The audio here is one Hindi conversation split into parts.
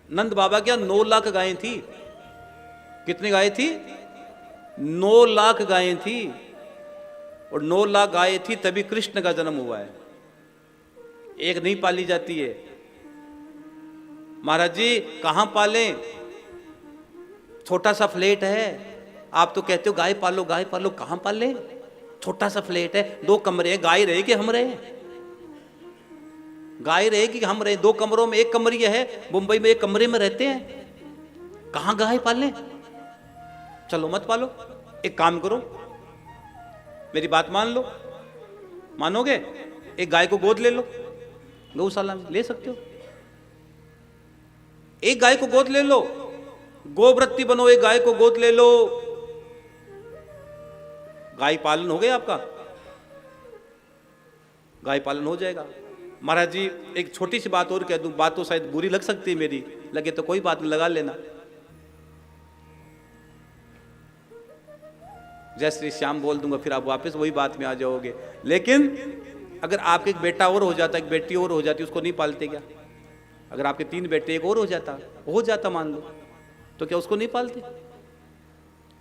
नंद बाबा क्या 9 लाख गायें थी। कितनी गायें थी? 9 लाख गायें थी। और 9 लाख गायें थी तभी कृष्ण का जन्म हुआ है। एक नहीं पाली जाती है। महाराज जी कहां पालें? छोटा सा फ्लैट है। आप तो कहते हो गाय पालो गाय पालो, कहां पाले? छोटा सा फ्लैट है, 2 कमरे हैं। गाय रहे कि हम रहे? गाय रहे कि हम रहे? 2 कमरों में 1 कमरी है। मुंबई में 1 कमरे में रहते हैं, कहां गाय पाले? चलो मत पालो। एक काम करो, मेरी बात मान लो। मानोगे? एक गाय को गोद ले लो, गौशाला में ले सकते हो। एक गाय को गोद ले लो, गोव्रती बनो, एक गाय को गोद ले लो, गाय पालन हो गया आपका। गाय पालन हो जाएगा। महाराज जी एक छोटी सी बात और कह दूं, बात तो शायद बुरी लग सकती है मेरी, लगे तो कोई बात नहीं, लगा लेना। जय श्री श्याम बोल दूंगा, फिर आप वापस वही बात में आ जाओगे। लेकिन अगर आपके एक बेटा और हो जाता, एक बेटी और हो जाती, उसको नहीं पालते क्या? अगर आपके 3 बेटे, एक और हो जाता मान लो, तो क्या उसको नहीं पालते?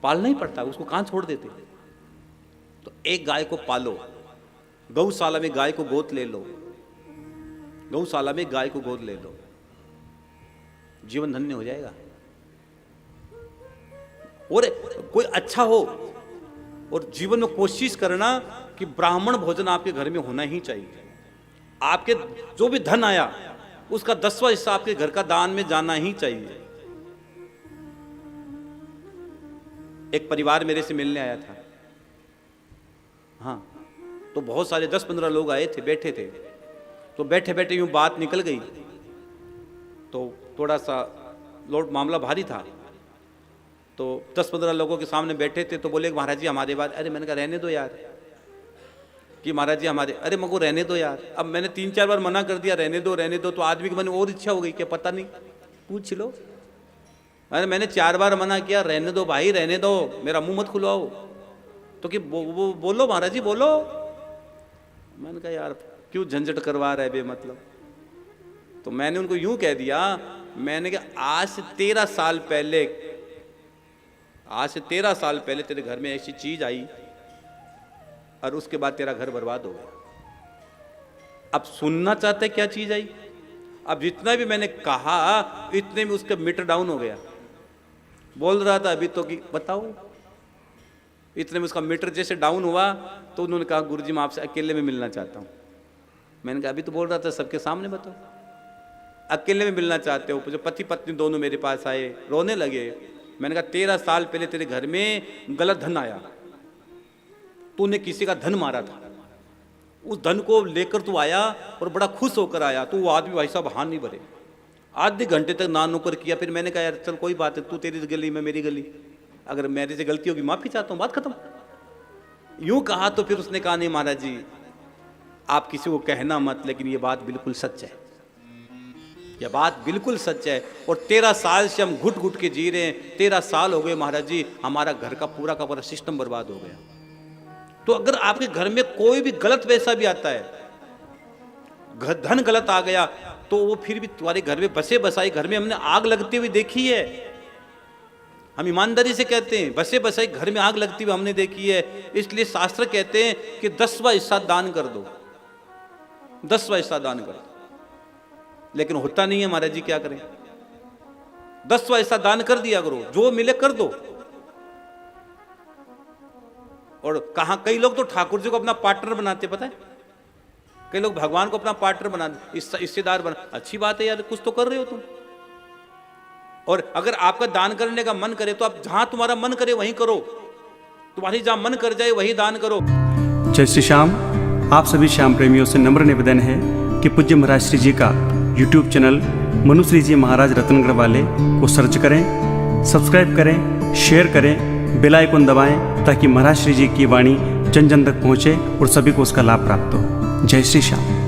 पालना ही पड़ता, उसको कहां छोड़ देते? तो एक गाय को पालो, गौशाला में गाय को गोद ले लो, गौशाला में गाय को गोद ले लो, जीवन धन्य हो जाएगा। और कोई अच्छा हो, और जीवन में कोशिश करना कि ब्राह्मण भोजन आपके घर में होना ही चाहिए। आपके जो भी धन आया उसका 10वां हिस्सा आपके घर का दान में जाना ही चाहिए। एक परिवार मेरे से मिलने आया था, हाँ, तो बहुत सारे 10-15 लोग आए थे, बैठे थे। तो बैठे बैठे यूं बात निकल गई, तो थोड़ा सा मामला भारी था। तो 10-15 लोगों के सामने बैठे थे, तो बोले महाराज जी हमारे बात। अरे मैंने कहा रहने दो यार, कि महाराज जी हमारे, अरे मको रहने दो यार। अब मैंने 3-4 बार मना कर दिया, रहने दो, तो आदमी के मन में और इच्छा हो गई, क्या पता नहीं, पूछ लो। अरे मैंने 4 बार मना किया, रहने दो भाई, रहने दो, मेरा मुंह मत खुलवाओ। तो कि बोलो महाराज जी बोलो। मैंने कहा यार क्यों झंझट करवा रहे बे मतलब। तो मैंने उनको यूं कह दिया, मैंने कहा आज से 13 साल पहले तेरे घर में ऐसी चीज आई और उसके बाद तेरा घर बर्बाद हो गया। अब सुनना चाहते क्या चीज आई? अब जितना भी मैंने कहा इतने में उसका मीटर डाउन हो गया। बोल रहा था अभी तो कि बताओ, इतने में उसका मीटर जैसे डाउन हुआ तो उन्होंने कहा गुरुजी मैं आपसे अकेले में मिलना चाहता हूं। मैंने कहा अभी तो बोल रहा था सबके सामने बताओ, अकेले में मिलना चाहते हो? जो पति पत्नी दोनों मेरे पास आए, रोने लगे। मैंने कहा 13 साल पहले तेरे घर में गलत धन आया, तूने किसी का धन मारा था, उस धन को लेकर तू आया और बड़ा खुश होकर आया। तो वो आदमी भाई साहब हाथ नहीं भरे, आधे घंटे तक ना नुकर किया। फिर मैंने कहा यार चल कोई बात है, तू तेरी गली मैं मेरी गली, अगर मेरे से गलती होगी माफी चाहता हूँ, बात खत्म। यूं कहा तो फिर उसने कहा नहीं महाराज जी आप किसी को कहना मत, लेकिन ये बात बिल्कुल सच है, यह बात बिल्कुल सच है। और 13 साल से हम घुट घुट के जी रहे हैं, 13 साल हो गए महाराज जी, हमारा घर का पूरा सिस्टम बर्बाद हो गया। तो अगर आपके घर में कोई भी गलत पैसा भी आता है, धन गलत आ गया, तो वो फिर भी तुम्हारे घर में बसे बसाई, घर में हमने आग लगती हुई देखी है। हम ईमानदारी से कहते हैं बसे बसाई घर में आग लगती हुई हमने देखी है। इसलिए शास्त्र कहते हैं कि 10वां हिस्सा दान कर दो, 10वां हिस्सा दान कर दो। लेकिन होता नहीं है महाराज जी, क्या करें? 10वां हिस्सा दान कर दिया करो, जो मिले कर दो। और कहां कई लोग तो ठाकुर जी को अपना पार्टनर बनाते, पता है? कई लोग भगवान को अपना पार्टनर बनाते, हिस्सेदार बना। अच्छी बात है यार, कुछ तो कर रहे हो तुम। और अगर आपका दान करने का मन करे तो आप जहां तुम्हारा मन करे वहीं करो, तुम्हारी जहां मन कर जाए वहीं दान करो। जय श्री श्याम। आप सभी श्याम प्रेमियों से नम्र निवेदन है कि पूज्य महाराज श्री जी का YouTube चैनल मनुश्री जी महाराज रत्नगढ़ वाले को सर्च करें, सब्सक्राइब करें, शेयर करें, बेल आइकन दबाएं, ताकि महाराज श्री जी की वाणी जन जन तक पहुँचे और सभी को उसका लाभ प्राप्त हो। जय श्री श्याम।